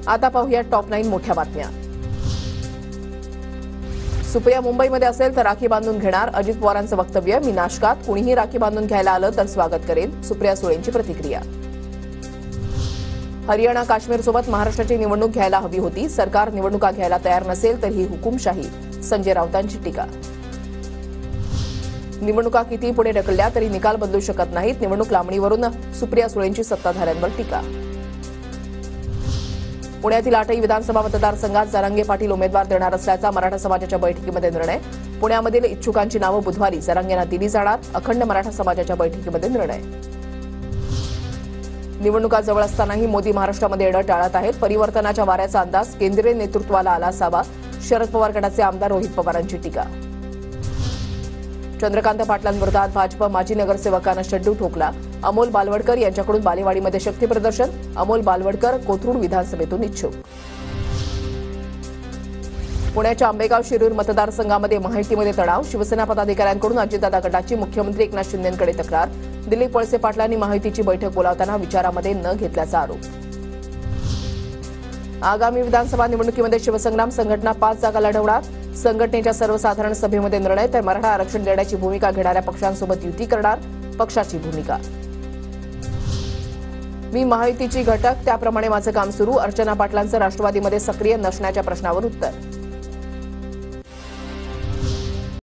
आता पाहूया टॉप 9 मोठ्या बातम्या। सुप्रिया मुंबईमध्ये असेल तर राखी बांधून घेणार, अजित पवारांचं वक्तव्य। मी नाशकात, कुणीही राखी बांधून घ्यायला आलं तर स्वागत करेल, सुप्रिया सुळेंची प्रतिक्रिया। हरियाणा काश्मीरसोबत महाराष्ट्राची निवडणूक घ्यायला हवी होती, सरकार निवडणुका घ्यायला तयार नसेल तर ही हुकुमशाही, संजय राऊतांची टीका। निवडणुका किती पुढे ढकलल्या तरी निकाल बदलू शकत नाहीत, निवडणूक लांबणीवरून सुप्रिया सुळेंची सत्ताधाऱ्यांवर टीका। पुण्यातील 8ही विधानसभा मतदारसंघात जरांगे पाटील उमेदवार देणार असल्याचा मराठा समाजाच्या बैठकीमध्ये निर्णय। पुण्यामधील इच्छुकांची नावं बुधवारी जरांगेंना दिली जाणार, अखंड मराठा समाजाच्या बैठकीमध्ये निर्णय। निवडणुका जवळ असतानाही मोदी महाराष्ट्रामध्ये येणं टाळत आहेत, परिवर्तनाच्या वाऱ्याचा अंदाज केंद्रीय नेतृत्वाला आला असावा, शरद पवार गटाचे आमदार रोहित पवारांची टीका। चंद्रकांत पाटलांविरोधात भाजप माजी नगरसेवकानं शड्डू ठोकला, अमोल बालवडकर यांच्याकडून बालेवाडीमध्ये शक्ती प्रदर्शन, अमोल बालवडकर कोथरूड विधानसभेतून इच्छुक। पुण्याच्या आंबेगाव शिरूर मतदारसंघामध्ये माहितीमध्ये तणाव, शिवसेना पदाधिकाऱ्यांकडून अजितदादा गटाची मुख्यमंत्री एकनाथ शिंदेंकडे तक्रार, दिलीप वळसे पाटलांनी माहितीची बैठक बोलावताना विचारामध्ये न घेतल्याचा आरोप। आगामी विधानसभा निवडणुकीमध्ये शिवसंग्राम संघटना 5 जागा लढवणार, संघटनेच्या सर्वसाधारण सभेमध्ये निर्णय, तर मराठा आरक्षण देण्याची भूमिका घेणाऱ्या पक्षांसोबत युती करणार, पक्षाची भूमिका। मी महायुतीची घटक, त्याप्रमाणे माझं काम सुरू, अर्चना पाटलांचं राष्ट्रवादीमध्ये सक्रिय नसण्याच्या प्रश्नावर उत्तर।